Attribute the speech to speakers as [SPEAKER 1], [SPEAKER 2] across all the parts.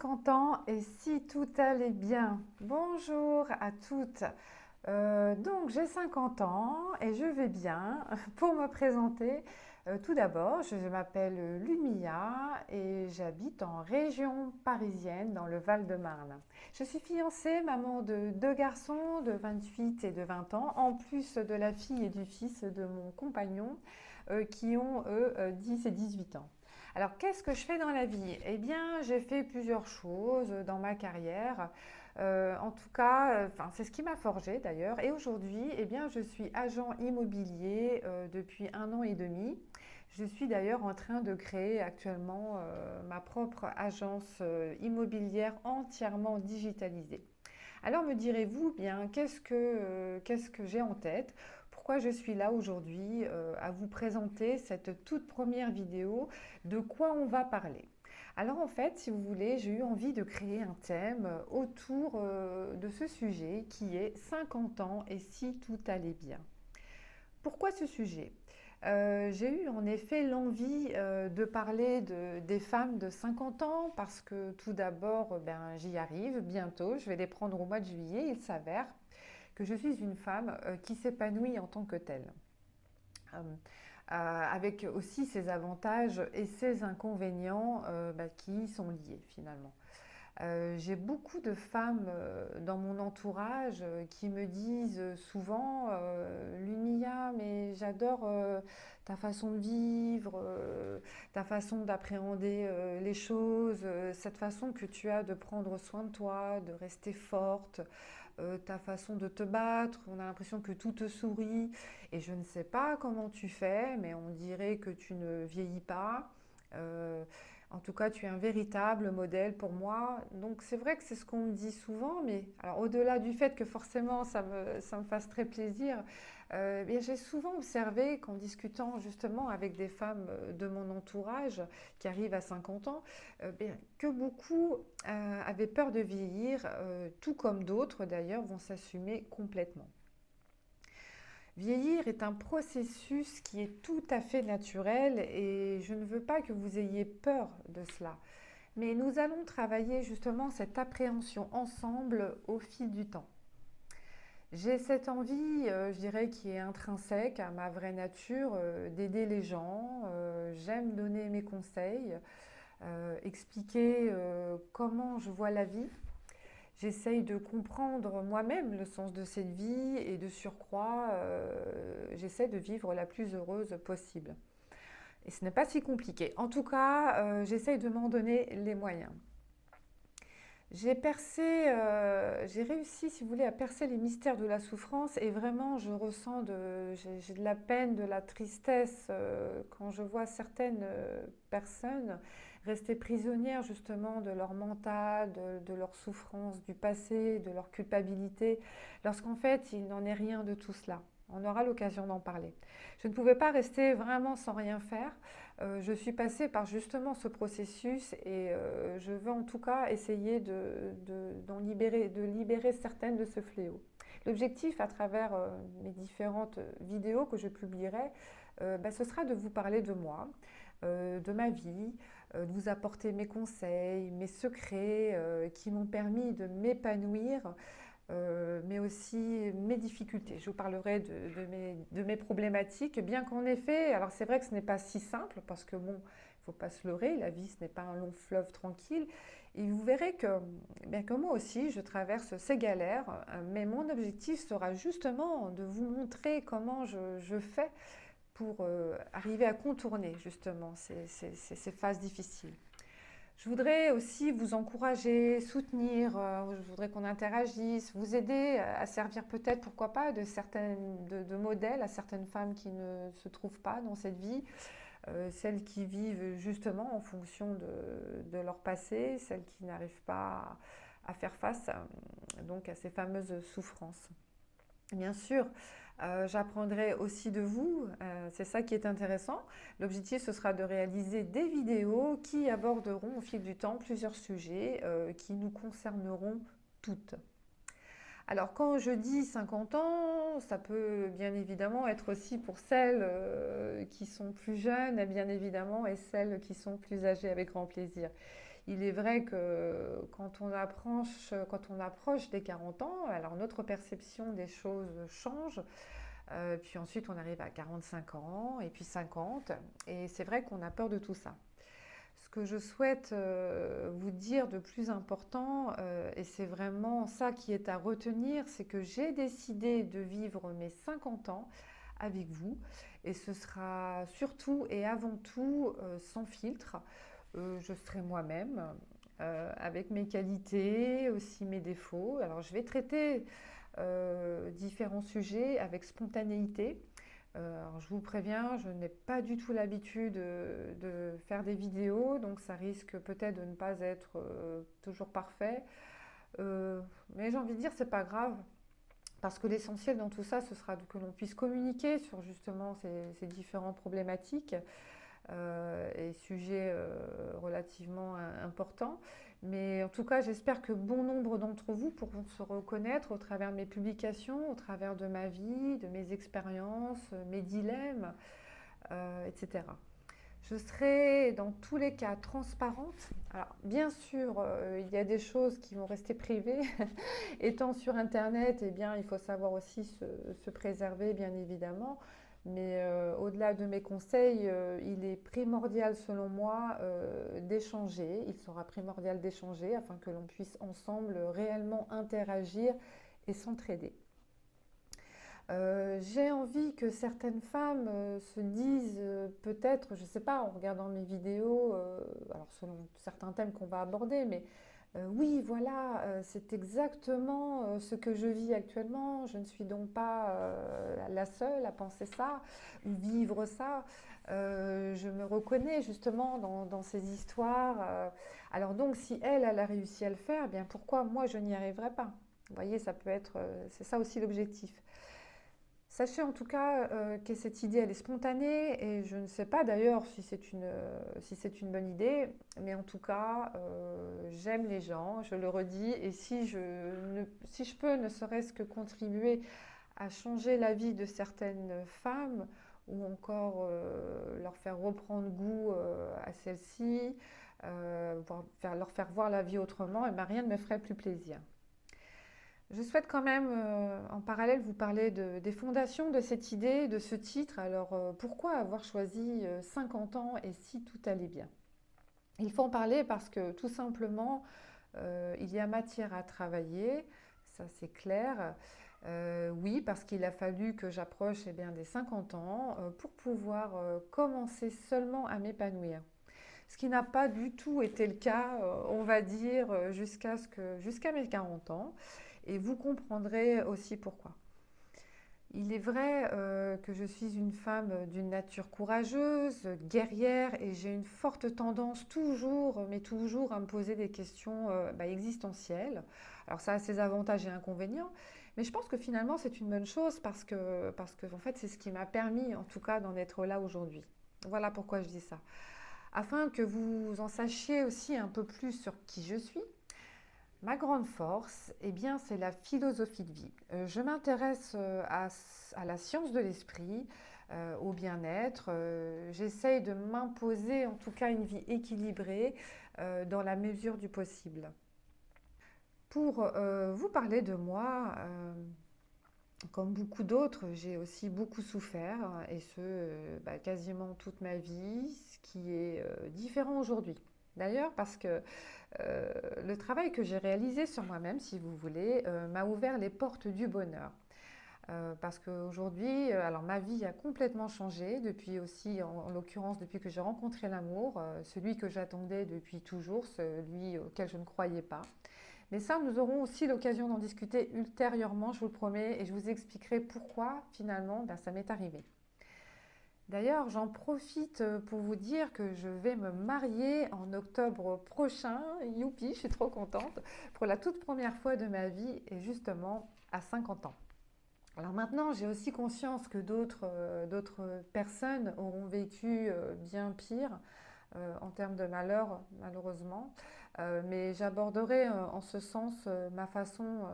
[SPEAKER 1] 50 ans et si tout allait bien. Bonjour à toutes. Donc j'ai 50 ans et je vais bien. Pour me présenter, tout d'abord, je m'appelle Lumia et j'habite en région parisienne dans le Val-de-Marne. Je suis fiancée, maman de deux garçons de 28 et de 20 ans, en plus de la fille et du fils de mon compagnon qui ont eux 10 et 18 ans. Alors, qu'est-ce que je fais dans la vie? Eh bien, j'ai fait plusieurs choses dans ma carrière. En tout cas, c'est ce qui m'a forgé d'ailleurs. Et aujourd'hui, eh bien, je suis agent immobilier depuis 1 an et demi. Je suis d'ailleurs en train de créer actuellement ma propre agence immobilière entièrement digitalisée. Alors me direz-vous, bien, qu'est-ce que j'ai en tête? Pourquoi je suis là aujourd'hui à vous présenter cette toute première vidéo? De quoi on va parler? Alors en fait, si vous voulez, j'ai eu envie de créer un thème autour de ce sujet qui est 50 ans et si tout allait bien. Pourquoi ce sujet? J'ai eu en effet l'envie de parler des femmes de 50 ans parce que tout d'abord, ben, j'y arrive bientôt, je vais les prendre au mois de juillet. Il s'avère que je suis une femme qui s'épanouit en tant que telle, Euh, avec aussi ses avantages et ses inconvénients bah, qui y sont liés finalement. J'ai beaucoup de femmes dans mon entourage qui me disent souvent Lumia, mais j'adore ta façon de vivre, ta façon d'appréhender les choses, cette façon que tu as de prendre soin de toi, de rester forte, ta façon de te battre. On a l'impression que tout te sourit et je ne sais pas comment tu fais, mais on dirait que tu ne vieillis pas. Euh, En tout cas, tu es un véritable modèle pour moi. Donc c'est vrai que c'est ce qu'on me dit souvent, mais alors au-delà du fait que forcément ça me fasse très plaisir, bien, j'ai souvent observé qu'en discutant justement avec des femmes de mon entourage qui arrivent à 50 ans, bien, que beaucoup avaient peur de vieillir, tout comme d'autres d'ailleurs vont s'assumer complètement. Vieillir est un processus qui est tout à fait naturel et je ne veux pas que vous ayez peur de cela. Mais nous allons travailler justement cette appréhension ensemble au fil du temps. J'ai cette envie, je dirais, qui est intrinsèque à ma vraie nature, d'aider les gens. J'aime donner mes conseils, expliquer comment je vois la vie. J'essaye de comprendre moi-même le sens de cette vie et de surcroît, j'essaie de vivre la plus heureuse possible. Et ce n'est pas si compliqué. En tout cas, j'essaye de m'en donner les moyens. J'ai réussi, si vous voulez, à percer les mystères de la souffrance et vraiment, j'ai de la peine, de la tristesse quand je vois certaines personnes rester prisonnières justement de leur mental, de leur souffrance du passé, de leur culpabilité, lorsqu'en fait, il n'en est rien de tout cela. On aura l'occasion d'en parler. Je ne pouvais pas rester vraiment sans rien faire. Je suis passée par justement ce processus et je veux en tout cas essayer de libérer certaines de ce fléau. L'objectif à travers mes différentes vidéos que je publierai, bah, ce sera de vous parler de moi, de ma vie, de vous apporter mes conseils, mes secrets qui m'ont permis de m'épanouir mais aussi mes difficultés. Je vous parlerai de mes problématiques, bien qu'en effet, alors c'est vrai que ce n'est pas si simple, parce que bon, il ne faut pas se leurrer, la vie, ce n'est pas un long fleuve tranquille. Et vous verrez que, bien que moi aussi, je traverse ces galères, mais mon objectif sera justement de vous montrer comment je fais pour arriver à contourner justement ces phases difficiles. Je voudrais aussi vous encourager, soutenir, je voudrais qu'on interagisse, vous aider à servir peut-être, pourquoi pas, de modèles à certaines femmes qui ne se trouvent pas dans cette vie, celles qui vivent justement en fonction de leur passé, celles qui n'arrivent pas à faire face donc à ces fameuses souffrances. Bien sûr, j'apprendrai aussi de vous, c'est ça qui est intéressant. L'objectif, ce sera de réaliser des vidéos qui aborderont au fil du temps plusieurs sujets qui nous concerneront toutes. Alors quand je dis 50 ans, ça peut bien évidemment être aussi pour celles qui sont plus jeunes, bien évidemment, et celles qui sont plus âgées avec grand plaisir. Il est vrai que quand on approche des 40 ans, alors notre perception des choses change. Puis ensuite, on arrive à 45 ans et puis 50. Et c'est vrai qu'on a peur de tout ça. Ce que je souhaite vous dire de plus important, et c'est vraiment ça qui est à retenir, c'est que j'ai décidé de vivre mes 50 ans avec vous. Et ce sera surtout et avant tout sans filtre. Je serai moi-même, avec mes qualités, aussi mes défauts. Alors je vais traiter différents sujets avec spontanéité. Alors je vous préviens, je n'ai pas du tout l'habitude de faire des vidéos, donc ça risque peut-être de ne pas être toujours parfait. Mais j'ai envie de dire, c'est pas grave, parce que l'essentiel dans tout ça, ce sera que l'on puisse communiquer sur justement ces différentes problématiques et sujets relativement importants. Mais en tout cas, j'espère que bon nombre d'entre vous pourront se reconnaître au travers de mes publications, au travers de ma vie, de mes expériences, mes dilemmes, etc. Je serai dans tous les cas transparente. Alors, bien sûr, il y a des choses qui vont rester privées. Étant sur Internet, eh bien, il faut savoir aussi se préserver, bien évidemment. Mais au-delà de mes conseils, il est primordial, selon moi, d'échanger. Il sera primordial d'échanger afin que l'on puisse ensemble réellement interagir et s'entraider. J'ai envie que certaines femmes se disent peut-être, je ne sais pas, en regardant mes vidéos, alors selon certains thèmes qu'on va aborder, mais oui, voilà, c'est exactement ce que je vis actuellement. Je ne suis donc pas la seule à penser ça ou vivre ça. Je me reconnais justement dans ces histoires. Alors donc, si elle, elle a réussi à le faire, eh bien pourquoi moi je n'y arriverai pas? Vous voyez, ça peut être, c'est ça aussi l'objectif. Sachez en tout cas que cette idée, elle est spontanée et je ne sais pas d'ailleurs si c'est une bonne idée, mais en tout cas, j'aime les gens, je le redis, et si je peux ne serait-ce que contribuer à changer la vie de certaines femmes ou encore leur faire reprendre goût à celle-ci, leur faire voir la vie autrement, et ben rien ne me ferait plus plaisir. Je souhaite quand même, en parallèle, vous parler des fondations de cette idée, de ce titre. Alors, pourquoi avoir choisi 50 ans et si tout allait bien? Il faut en parler parce que tout simplement, il y a matière à travailler, ça c'est clair. Oui, parce qu'il a fallu que j'approche eh bien, des 50 ans pour pouvoir commencer seulement à m'épanouir. Ce qui n'a pas du tout été le cas, on va dire, jusqu'à mes 40 ans. Et vous comprendrez aussi pourquoi. Il est vrai que je suis une femme d'une nature courageuse, guerrière, et j'ai une forte tendance toujours, mais toujours, à me poser des questions existentielles. Alors ça a ses avantages et inconvénients, mais je pense que finalement c'est une bonne chose parce que en fait, c'est ce qui m'a permis, en tout cas, d'en être là aujourd'hui. Voilà pourquoi je dis ça. Afin que vous en sachiez aussi un peu plus sur qui je suis, ma grande force, eh bien, c'est la philosophie de vie. Je m'intéresse à la science de l'esprit, au bien-être. J'essaye de m'imposer en tout cas une vie équilibrée dans la mesure du possible. Pour vous parler de moi, comme beaucoup d'autres, j'ai aussi beaucoup souffert, et ce, quasiment toute ma vie, ce qui est différent aujourd'hui. D'ailleurs, parce que le travail que j'ai réalisé sur moi-même, si vous voulez, m'a ouvert les portes du bonheur. Parce qu'aujourd'hui, alors ma vie a complètement changé depuis aussi, en l'occurrence depuis que j'ai rencontré l'amour, celui que j'attendais depuis toujours, celui auquel je ne croyais pas. Mais ça, nous aurons aussi l'occasion d'en discuter ultérieurement, je vous le promets, et je vous expliquerai pourquoi finalement ça m'est arrivé. D'ailleurs, j'en profite pour vous dire que je vais me marier en octobre prochain. Youpi, je suis trop contente. Pour la toute première fois de ma vie et justement à 50 ans. Alors maintenant, j'ai aussi conscience que d'autres personnes auront vécu bien pire en termes de malheur, malheureusement. Mais j'aborderai en ce sens ma façon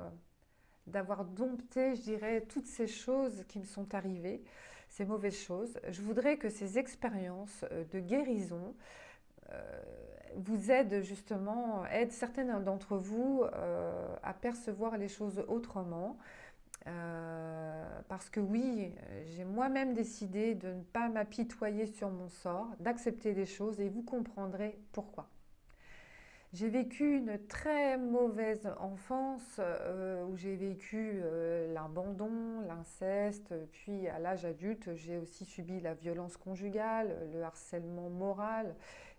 [SPEAKER 1] d'avoir dompté, je dirais, toutes ces choses qui me sont arrivées, ces mauvaises choses. Je voudrais que ces expériences de guérison vous aide justement, aide certaines d'entre vous à percevoir les choses autrement. Parce que oui, j'ai moi-même décidé de ne pas m'apitoyer sur mon sort, d'accepter les choses et vous comprendrez pourquoi. J'ai vécu une très mauvaise enfance où j'ai vécu l'abandon, l'inceste, puis à l'âge adulte, j'ai aussi subi la violence conjugale, le harcèlement moral.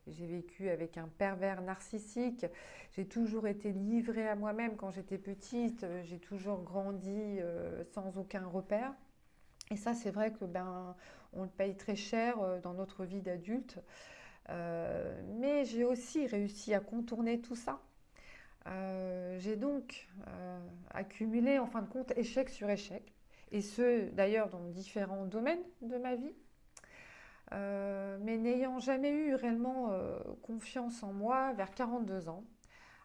[SPEAKER 1] J'ai vécu avec un pervers narcissique. J'ai toujours été livrée à moi-même quand j'étais petite. J'ai toujours grandi sans aucun repère. Et ça, c'est vrai que ben, on le paye très cher dans notre vie d'adulte. Mais j'ai aussi réussi à contourner tout ça. J'ai donc accumulé en fin de compte échec sur échec, et ce d'ailleurs dans différents domaines de ma vie. Mais n'ayant jamais eu réellement confiance en moi vers 42 ans,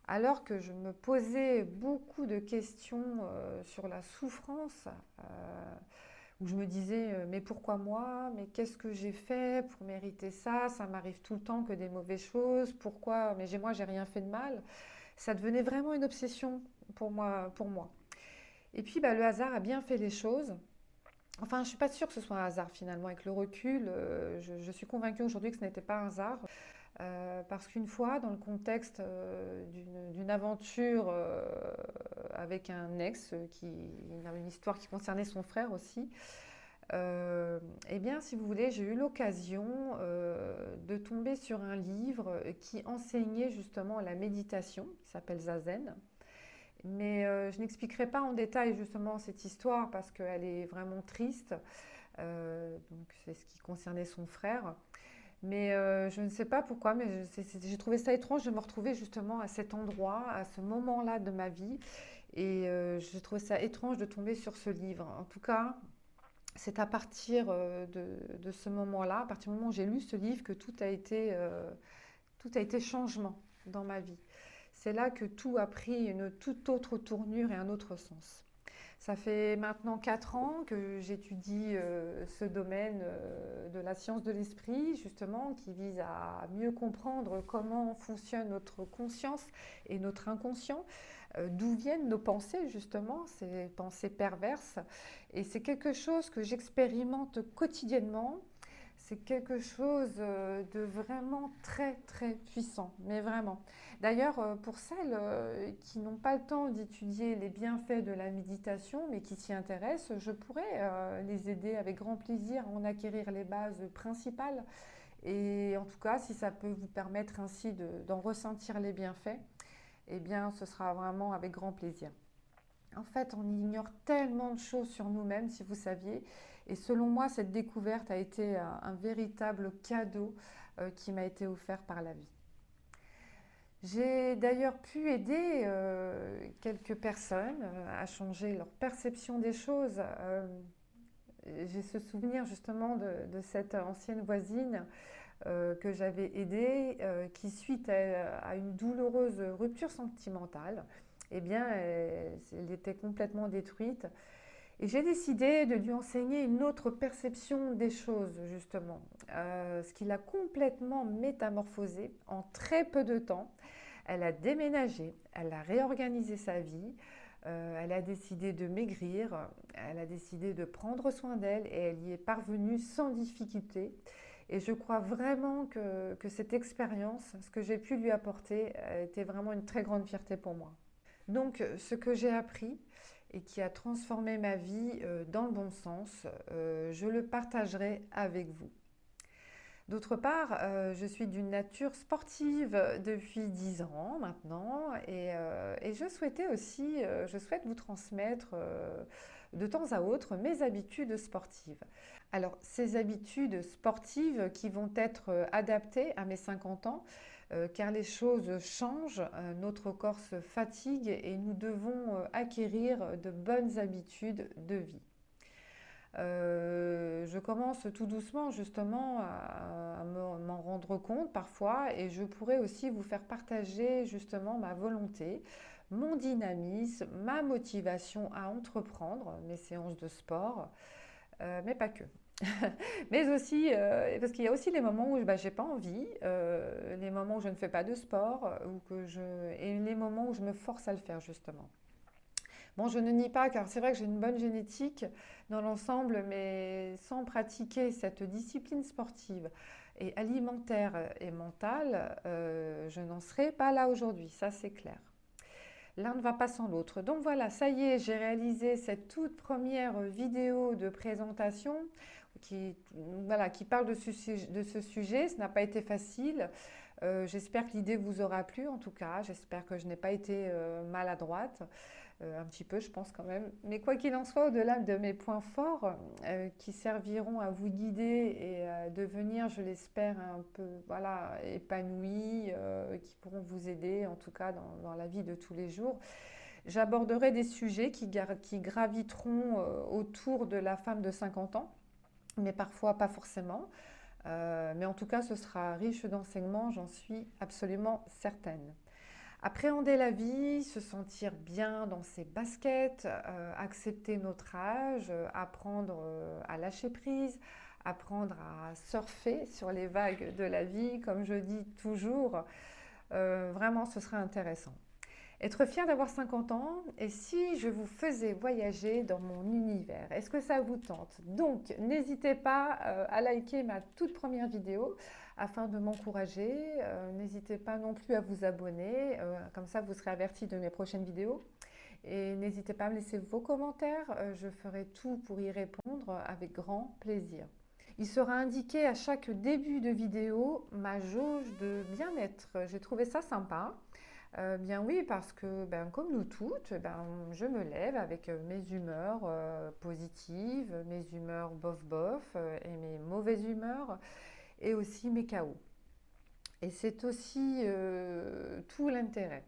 [SPEAKER 1] alors que je me posais beaucoup de questions sur la souffrance, où je me disais mais pourquoi moi? Mais qu'est-ce que j'ai fait pour mériter ça? Ça m'arrive tout le temps que des mauvaises choses. Pourquoi? Mais moi j'ai rien fait de mal. Ça devenait vraiment une obsession pour moi. Et puis bah, le hasard a bien fait les choses. Enfin, je ne suis pas sûre que ce soit un hasard finalement. Avec le recul, je suis convaincue aujourd'hui que ce n'était pas un hasard. Parce qu'une fois, dans le contexte d'une aventure avec un ex, une histoire qui concernait son frère aussi, eh bien, si vous voulez, j'ai eu l'occasion de tomber sur un livre qui enseignait justement la méditation, qui s'appelle Zazen. Mais je n'expliquerai pas en détail justement cette histoire parce qu'elle est vraiment triste. Donc c'est ce qui concernait son frère. Mais je ne sais pas pourquoi, mais j'ai trouvé ça étrange de me retrouver justement à cet endroit, à ce moment-là de ma vie. Et j'ai trouvé ça étrange de tomber sur ce livre. En tout cas, c'est à partir de ce moment-là, à partir du moment où j'ai lu ce livre, que tout a été changement dans ma vie. C'est là que tout a pris une toute autre tournure et un autre sens. Ça fait maintenant 4 ans que j'étudie ce domaine de la science de l'esprit, justement, qui vise à mieux comprendre comment fonctionne notre conscience et notre inconscient, d'où viennent nos pensées, justement, ces pensées perverses. Et c'est quelque chose que j'expérimente quotidiennement. C'est quelque chose de vraiment très très puissant, mais vraiment. D'ailleurs, pour celles qui n'ont pas le temps d'étudier les bienfaits de la méditation, mais qui s'y intéressent, je pourrais les aider avec grand plaisir à en acquérir les bases principales. Et en tout cas, si ça peut vous permettre ainsi d'en ressentir les bienfaits, eh bien, ce sera vraiment avec grand plaisir. En fait, on ignore tellement de choses sur nous-mêmes, si vous saviez. Et selon moi, cette découverte a été un véritable cadeau qui m'a été offert par la vie. J'ai d'ailleurs pu aider quelques personnes à changer leur perception des choses. J'ai ce souvenir justement de cette ancienne voisine que j'avais aidée, qui suite à une douloureuse rupture sentimentale, eh bien, elle était complètement détruite. Et j'ai décidé de lui enseigner une autre perception des choses, justement, ce qui l'a complètement métamorphosée en très peu de temps. Elle a déménagé, elle a réorganisé sa vie, elle a décidé de maigrir, elle a décidé de prendre soin d'elle et elle y est parvenue sans difficulté. Et je crois vraiment que cette expérience, ce que j'ai pu lui apporter, a été vraiment une très grande fierté pour moi. Donc, ce que j'ai appris et qui a transformé ma vie dans le bon sens, je le partagerai avec vous. D'autre part, je suis d'une nature sportive depuis 10 ans maintenant et je souhaitais aussi, je souhaite vous transmettre de temps à autre mes habitudes sportives. Alors, ces habitudes sportives qui vont être adaptées à mes 50 ans, car les choses changent, notre corps se fatigue et nous devons acquérir de bonnes habitudes de vie. Je commence tout doucement justement à m'en rendre compte parfois et je pourrais aussi vous faire partager justement ma volonté, mon dynamisme, ma motivation à entreprendre mes séances de sport, mais pas que. Mais aussi, parce qu'il y a aussi les moments où j'ai pas envie, les moments où je ne fais pas de sport, et les moments où je me force à le faire justement. Bon, je ne nie pas, car c'est vrai que j'ai une bonne génétique dans l'ensemble, mais sans pratiquer cette discipline sportive et alimentaire et mentale, je n'en serais pas là aujourd'hui, ça c'est clair. L'un ne va pas sans l'autre. Donc voilà, ça y est, j'ai réalisé cette toute première vidéo de présentation qui, voilà, qui parle de ce sujet. Ce n'a pas été facile. J'espère que l'idée vous aura plu en tout cas. J'espère que je n'ai pas été maladroite. Un petit peu, je pense quand même. Mais quoi qu'il en soit, au-delà de mes points forts qui serviront à vous guider et à devenir, je l'espère, un peu voilà, épanouis, qui pourront vous aider en tout cas dans la vie de tous les jours, j'aborderai des sujets qui graviteront autour de la femme de 50 ans, mais parfois pas forcément. Mais en tout cas, ce sera riche d'enseignements, j'en suis absolument certaine. Appréhender la vie, se sentir bien dans ses baskets, accepter notre âge, apprendre à lâcher prise, apprendre à surfer sur les vagues de la vie, comme je dis toujours. Vraiment, ce sera intéressant. Être fier d'avoir 50 ans, et si je vous faisais voyager dans mon univers, est-ce que ça vous tente? Donc, n'hésitez pas à liker ma toute première vidéo afin de m'encourager. N'hésitez pas non plus à vous abonner, comme ça vous serez averti de mes prochaines vidéos. Et n'hésitez pas à me laisser vos commentaires, je ferai tout pour y répondre avec grand plaisir. Il sera indiqué à chaque début de vidéo ma jauge de bien-être. J'ai trouvé ça sympa. Bien oui, parce que comme nous toutes, je me lève avec mes humeurs positives, mes humeurs bof-bof et mes mauvaises humeurs et aussi mes chaos. Et c'est aussi tout l'intérêt.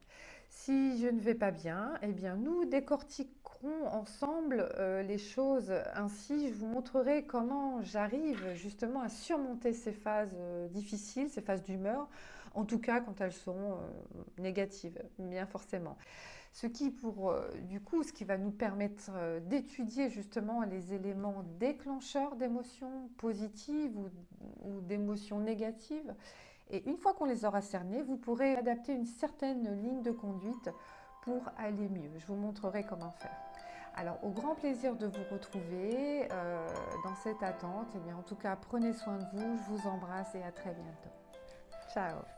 [SPEAKER 1] Si je ne vais pas bien, eh bien nous décortiquerons ensemble les choses. Ainsi, je vous montrerai comment j'arrive justement à surmonter ces phases difficiles, ces phases d'humeur, en tout cas quand elles sont négatives, bien forcément. Ce qui va nous permettre d'étudier justement les éléments déclencheurs d'émotions positives ou d'émotions négatives. Et une fois qu'on les aura cernés, vous pourrez adapter une certaine ligne de conduite pour aller mieux. Je vous montrerai comment faire. Alors, au grand plaisir de vous retrouver dans cette attente. Et bien, en tout cas, prenez soin de vous. Je vous embrasse et à très bientôt. Ciao!